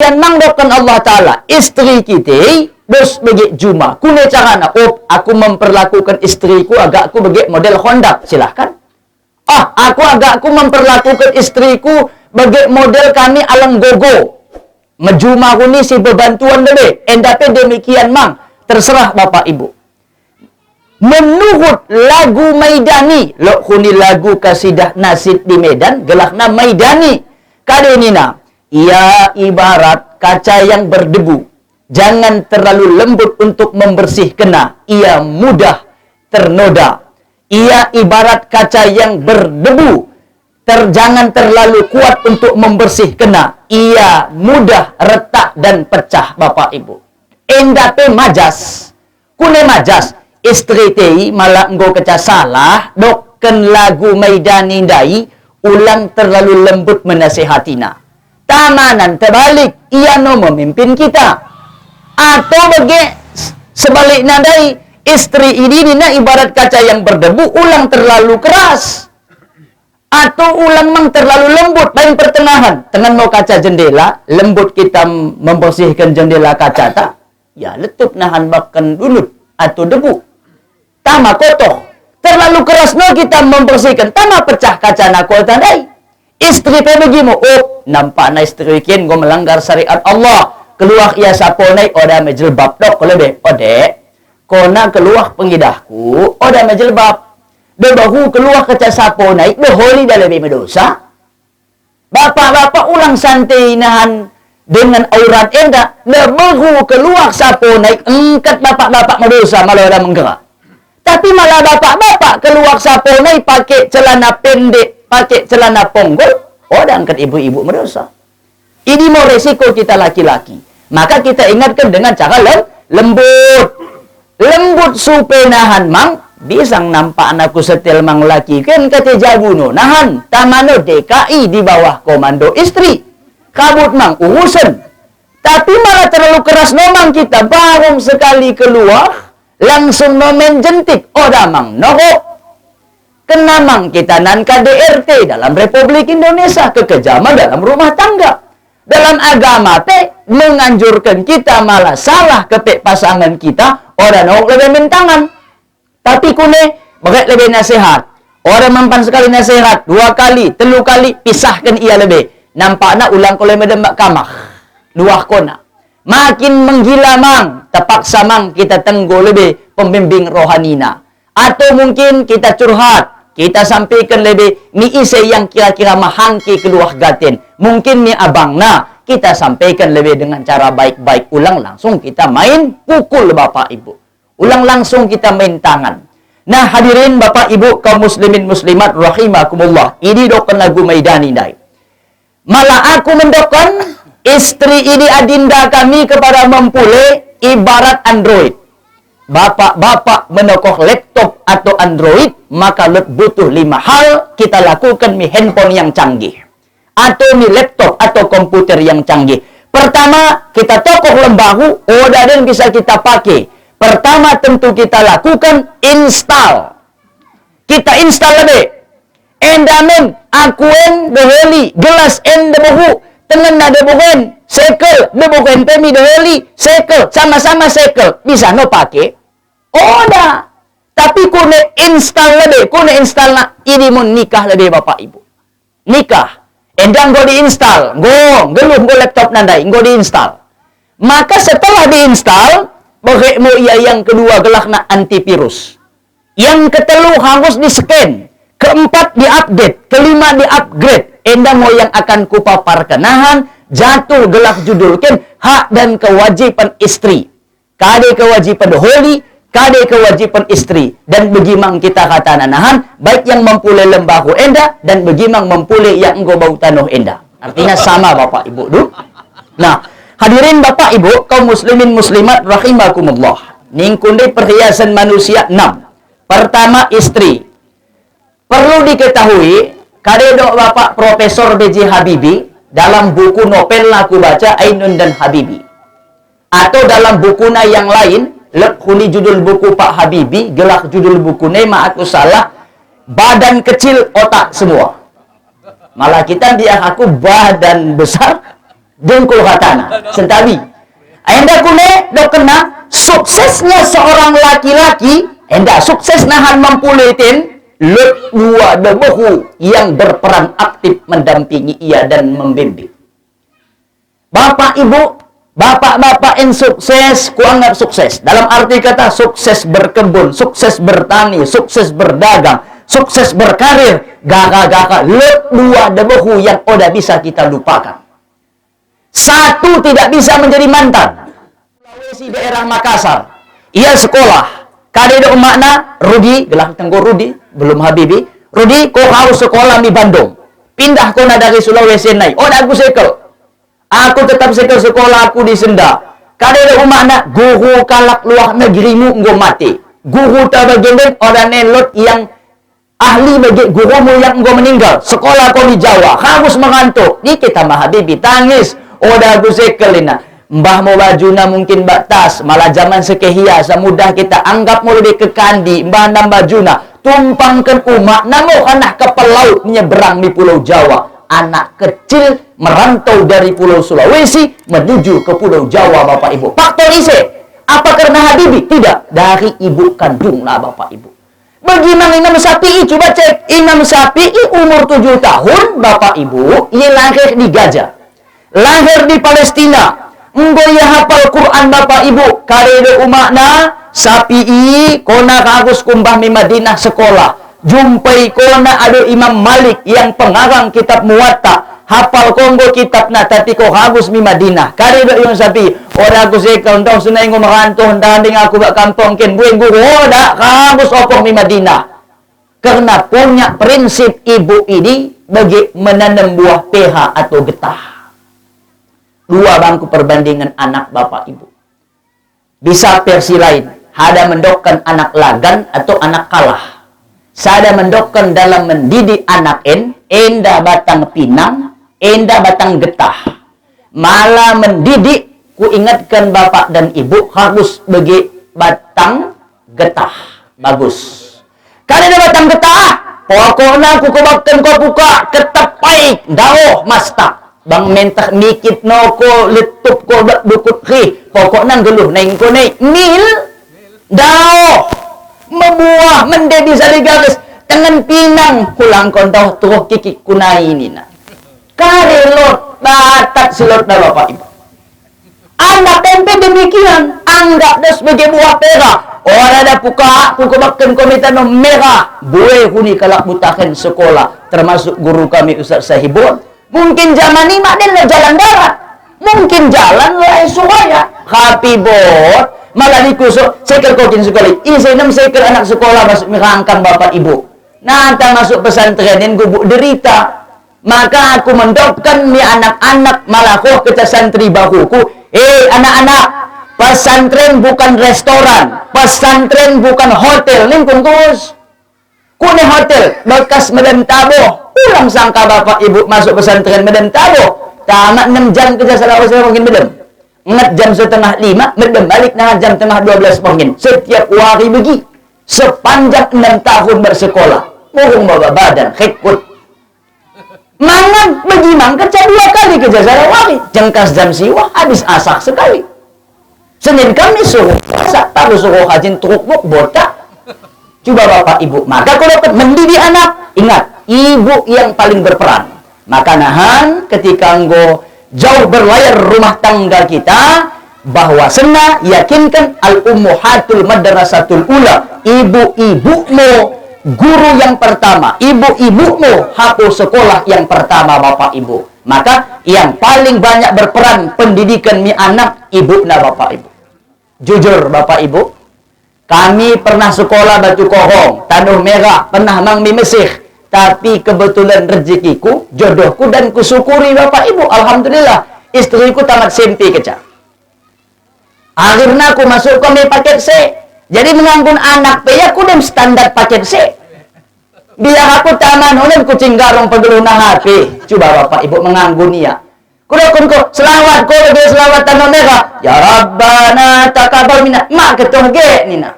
demikian mangdokan Allah Ta'ala istri kita bos bagi juma kune carana aku memperlakukan istriku agak aku bagi model Honda silahkan. Aku memperlakukan istriku bagi model kami alang gogo Mejuma kuni si bebantuan debe. Endape demikian mang. Terserah Bapak Ibu. Menurut lagu Maidani. Lo kuni lagu kasidah nasid di Medan. Gelakna Maidani. Kadenina. Ia ibarat kaca yang berdebu. Jangan terlalu lembut untuk membersih kena. Ia mudah ternoda. Ia ibarat kaca yang berdebu. Jangan terlalu kuat untuk membersih kena. Ia mudah retak dan pecah Bapak Ibu. Endape majas. Kune majas. Istri tei malah enggo keca salah. Dokken lagu Maidani dai. Ulang terlalu lembut menasihatina. Tamanan terbalik. Ia no memimpin kita. Atau bagi sebaliknya dai. Istri ini dina ibarat kaca yang berdebu. Ulang terlalu keras. Atau ulang mang terlalu lembut main pertengahan. Dengan mau kaca jendela, lembut kita membersihkan jendela kaca tak? Ya letup nahan bahkan dulut atau debu. Tama kotor. Terlalu keras no kita membersihkan. Tama pecah kaca nakol tandai. Istri pe begimu. Nampak na istri kian go melanggar syariat Allah. Keluar ia sapolai oda mejelbab dok lebih. Ode. Kona keluar pengidahku oda mejelbab. Bebahu keluar kaca sapo naik beholi dah lebih berdosa. Bapak-bapak ulang santai nahan dengan aurat enda. Bebahu keluar sapo naik engkat bapak-bapak berdosa malah ada menggerak. Tapi malah bapak-bapak keluar sapo naik pakai celana pendek, pakai celana ponggol. Dah angkat ibu-ibu berdosa. Ini mau resiko kita laki-laki. Maka kita ingatkan dengan cara lembut. Lembut supaya nahan mang. Bisang nampak anakku setel mang laki kan kata jabuno nahan tamano DKI di bawah komando istri kabut mang urusan tapi malah terlalu keras nomang kita baru sekali keluar langsung nomen jentik mang noho kena mang kita nan KDRT dalam Republik Indonesia kekejaman dalam rumah tangga dalam agama teh menganjurkan kita malah salah kepek pasangan kita noho lebih mentangan. Tapi kune bagai lebih nasihat. Orang mempan sekali nasihat. 2 kali, 3 kali. Pisahkan ia lebih. Nampaknya ulang kolai medembak kamah. Luah kona. Makin menggila mang. Terpaksa mang kita tenggo lebih pembimbing rohanina. Atau mungkin kita curhat. Kita sampaikan lebih. Ni ise yang kira-kira mahangki keluar gatin. Mungkin ni abangna. Kita sampaikan lebih dengan cara baik-baik. Ulang langsung kita main pukul Bapak Ibu. Ulang langsung kita main tangan. Nah hadirin Bapak Ibu kaum muslimin muslimat rahimakumullah. Ini dokan lagu Maidani dai. Malah aku mendokon istri ini adinda kami kepada mempule ibarat Android. Bapak-bapak menokok laptop atau Android. Maka butuh 5 hal kita lakukan mi handphone yang canggih. Atau mi laptop atau komputer yang canggih. Pertama kita tokoh lembahu. Dan bisa kita pakai. Pertama tentu kita lakukan install. Kita install lebih. Endamen akuen deheli gelas endebuhu tengen nade buhen sekel debuhen pemi deheli sekel sama-sama sekel bisa no pakai. Dah. Tapi kune install lebih. Kune install na ini mun nikah lebih Bapak Ibu. Nikah. Endang go diinstal. Geluh go laptop nandai go diinstal. Maka setelah diinstal bagaimana ia yang kedua gelakna antivirus. Yang ketelu harus di-scan. Keempat di-update. Kelima di-upgrade. Enda mau yang akan kupaparkan. Nahan jatuh gelak judulkan hak dan kewajiban istri. Kade kewajiban holi, kade kewajiban istri. Dan begimang kita kata nahan baik yang mempulai lembahu enda dan begimang mempulai yang engkau bau tanuh enda. Artinya sama Bapak Ibu. Nah, hadirin Bapak Ibu, kaum muslimin muslimat rahimakumullah. Ningkunde perhiasan manusia 6. Pertama istri. Perlu diketahui, kadedo Bapak Profesor B.J. Habibie dalam buku novel aku baca Ainun dan Habibie. Atau dalam bukunya yang lain, kuni judul buku Pak Habibie, gelak judul buku Nema aku salah, badan kecil otak semua. Malah kita dia aku badan besar dengkul hatana sentabi enda kune do kena suksesnya seorang laki-laki enda sukses nahan mempulitin let dua debuhu yang berperan aktif mendampingi ia dan membimbing. Bapak ibu, bapak-bapak yang sukses, kuanggap sukses dalam arti kata sukses berkebun, sukses bertani, sukses berdagang, sukses berkarir, gaka-gaka let dua debuhu yang udah bisa kita lupakan. Satu tidak bisa menjadi mantan. Sulawesi daerah Makassar, ia sekolah. Kadeda makna Rudi, gelang tenggo Rudi, belum Habibi. Rudi, kau harus sekolah di Bandung. Pindah kau dari Sulawesi naik. Oh, aku sekel. Aku tetap sekel sekolah aku di Senda. Kadeda makna guru kalak luar negerimu engkau mati. Guru tabagian orang nelot yang ahli bagi gurumu yang engkau meninggal. Sekolah kau di Jawa harus mengantuk. Ni kita mah Habibi tangis. Oh, aku sekel ini. Mbah mau bajuna mungkin batas, malah zaman sekehia, semudah kita anggap mau lebih ke kandi, mbah nam bajuna, tumpangkan umat, namo anak kapal laut menyeberang di Pulau Jawa. Anak kecil merantau dari Pulau Sulawesi menuju ke Pulau Jawa, Bapak Ibu. Faktor ise, apa karena Habibi? Tidak, dari ibu kandung lah Bapak Ibu. Bagaimana Imam Syafi'i? Coba cek, Imam Syafi'i umur 7 tahun, Bapak Ibu, ia lahir di Gaza. Lahir di Palestina. Engkau ya hafal Quran Bapak Ibu. Karede umakna Syafi'i kona kagus kumbah mi Madinah sekolah. Jumpai kona ada Imam Malik yang pengarang kitab Muwatta. Hafal konggo kitabna tapi kau kagus mi Madinah. Karede Imam Syafi'i. Ora aku sekel entong sunai ngo merantau ndanding aku bak kampung ken bueng guru oda kagus opong mi Madinah. Karena punya prinsip ibu ini bagi menanam buah PH atau getah. Dua bangku perbandingan anak bapak ibu. Bisa versi lain. Ada mendokkan anak lagan atau anak kalah. Sada mendokkan dalam mendidik anak enda batang pinang, enda batang getah. Malah mendidik, ku ingatkan bapak dan ibu harus bagi batang getah. Bagus. Karena batang getah, pokoknya ku kebakkan kau buka, ketepai, daoh, mastak. Bang mentah mikit noko letup ko dukut ri pokoknya geluh neng ko naik mil dao membuah menjadi saligaris dengan pinang pulang kontau tuh kiki kunai ini na karelot batak silot dah bapak ibu anak tempe demikian anggap dah sebagai buah pera orang ada puka bakkan komite no merah boleh huni kalak butakan sekolah termasuk guru kami Ustaz Sahibun. Mungkin zaman ini adalah jalan darat. Mungkin jalan lain Suraya. Tapi bot, malah dikusuk. Sekel kokin sekolah. Isi 6 sekel anak sekolah masuk merangkang bapak ibu. Nanti masuk pesantren yang gubuk derita. Maka aku mendokkan mi anak-anak malah kok kita santri bahuku. Anak-anak, pesantren bukan restoran. Pesantren bukan hotel. Nih kungkus. Kune hotel, bekas Medan Tabo. Ulang sangka bapak ibu masuk pesantren Medan Tabo. Tamat 6 jam kerja salah mungkin bedem. Ngat jam setengah 5, bedem balik nah jam tengah 12 mungkin. Setiap hari begi. Sepanjang 6 tahun bersekolah. Murung bawa badan, kekut. Mangan bagi mang kerja 2 kali kerja salah hari. Jengkas jam siwa, habis asak sekali. Senin kami suruh asak, taruh suruh hajin truk botak. Coba bapak ibu, maka kalau dapat mendidik anak, ingat, ibu yang paling berperan. Maka nahan ketika engkau jauh berlayar rumah tangga kita, bahwa sena yakinkan al-ummuhatul madrasatul ula, ibu-ibumu guru yang pertama, ibu-ibumu hapus sekolah yang pertama bapak ibu. Maka yang paling banyak berperan pendidikan mi anak, ibu na bapak ibu. Jujur bapak ibu, kami pernah sekolah Batu Kohong, Tanah Merah, pernah Mang Mi Mesih. Tapi kebetulan rezekiku, jodohku, dan kusyukuri Bapak Ibu. Alhamdulillah, istriku tamat SMP kecak. Akhirnya aku masuk ke paket C. Jadi menganggun anak ya aku dem standar paket C. Biar aku taman, udah kucing garong pegeluna HP. Coba Bapak Ibu menganggun ya. Kudakun ko, selawat ko, lebih selawat Tanah Merah. Ya Rabbana takabal minna. Mak ketuh ge, Nina.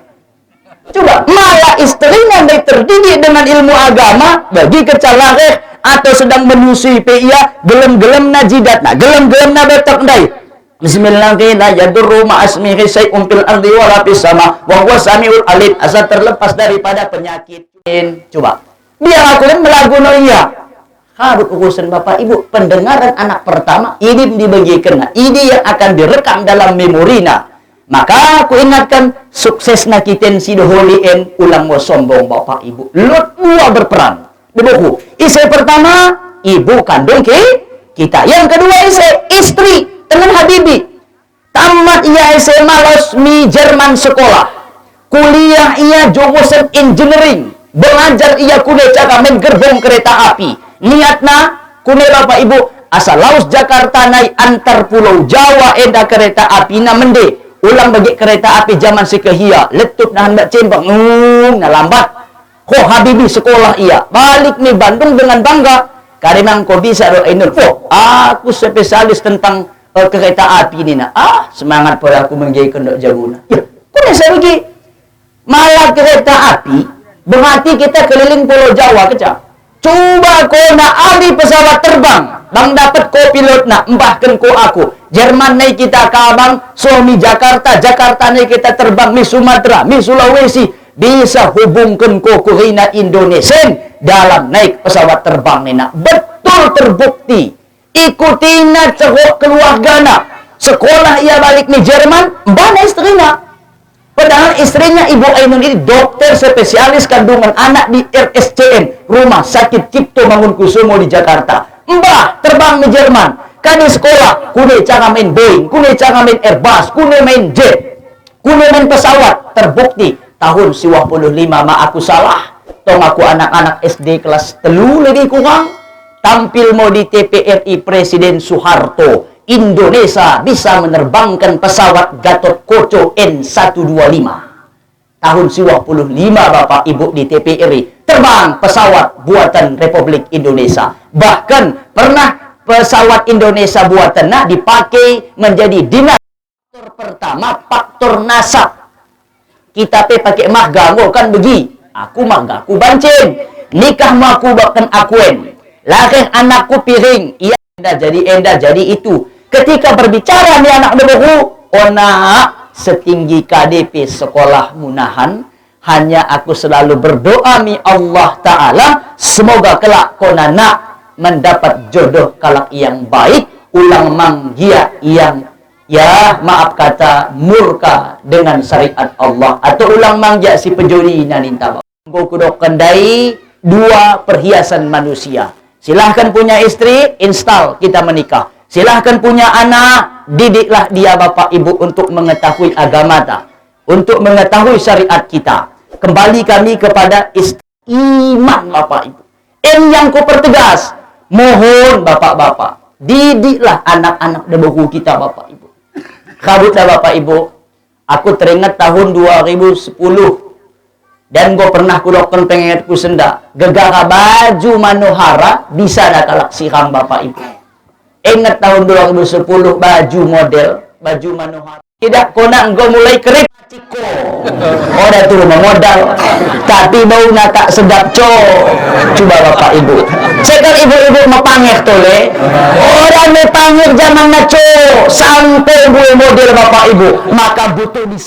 Coba, malah istrinya yang terdidik dengan ilmu agama, bagi kecalaheh, atau sedang menyusui pe ia gelem-gelem na jidat na gelem-gelem na betak ndai bismillahirrahmanirrahim la yadurru ma'asmihi syai'un fil ardi wala fis sama wa huwa samiul alim asal terlepas daripada penyakit. Coba biar aku melagu no iya harus urusan bapak ibu pendengaran anak pertama ini dibagikan ini yang akan direkam dalam memorina. Maka aku ingatkan sukses na kiten si doholien ulang mo sombong bapak ibu. Lot dua berperan. Debuku. Isi pertama ibu kandung kita. Yang kedua istri dengan Habibi. Tamat ia SMA Losmi Jerman sekolah. Kuliah ia jurusan engineering. Belajar ia kuliah cara main gerbong kereta api. Niatna kuliah bapak ibu asal laus Jakarta naik antar pulau Jawa enda kereta api na mende. Ulang bagi kereta api zaman sekehia letup nahan mbak cembang na lambat kok Habibi sekolah ia balik nih Bandung dengan bangga karena kau bisa doainul aku spesialis tentang kereta api ini semangat pada aku menjadi kendok jaguna ya kok saya pergi malah kereta api berarti kita keliling pulau Jawa kecak coba kau nak ali pesawat terbang bang dapat ko pilot nak mbahkan ko aku Jerman naik kita ke Abang, suami Jakarta, Jakarta naik kita terbang mi Sumatera, mi Sulawesi, bisa hubungkan ko Kurina Indonesia dalam naik pesawat terbang nina. Betul terbukti. Ikutin ceruk keluarga nak. Sekolah ia balik ni Jerman, mbak istrinya. Padahal istrinya Ibu Ainun ini dokter spesialis kandungan anak di RSCM, Rumah Sakit Cipto Mangunkusumo di Jakarta. Mbah terbang di Jerman. Kani sekolah, kune cara main Boeing, kune cara main Airbus, kune main jet, kune main pesawat. Terbukti, tahun 95 aku salah. Tong aku anak-anak SD kelas telu lebih kurang. Tampil mau di TPRI Presiden Soeharto. Indonesia bisa menerbangkan pesawat Gatot Koco N125. Tahun 95 Bapak Ibu di TPRI. Terbang pesawat buatan Republik Indonesia. Bahkan pernah pesawat Indonesia buatan dipakai menjadi dinas pertama faktor nasab. Kita pakai marga kan begi. Aku marga aku bancing. Nikah mau aku bahkan akuen. Lahir anakku piring. Ia enda jadi itu. Ketika berbicara nih anak debu, ona setinggi KDP sekolah munahan. Hanya aku selalu berdoa mi Allah Ta'ala. Semoga kelak konana mendapat jodoh kalak yang baik ulang manggia yang ya maaf kata murka dengan syariat Allah atau ulang manggia si pejuri naninta kudok kendai dua perhiasan manusia. Silahkan punya istri, install kita menikah. Silahkan punya anak, didiklah dia bapak ibu untuk mengetahui agama ta, untuk mengetahui syariat kita. Kembali kami kepada iman bapak ibu. Yang ku pertegas. Mohon bapak-bapak, didiklah anak-anak debuku kita bapak ibu. Kabutlah bapak ibu. Aku teringat tahun 2010 dan gue pernah kudokan pengenku senda. Gegara baju manohara bisa ada kalak siram bapak ibu. Ingat tahun 2010 baju model baju manohara. Tidak kona gue mulai kerip. Oh dah turun modal tapi bau tak sedap coba bapak ibu sekarang ibu-ibu mau pangir tole orang mau pangir zaman naco sampai gue model bapak ibu maka butuh di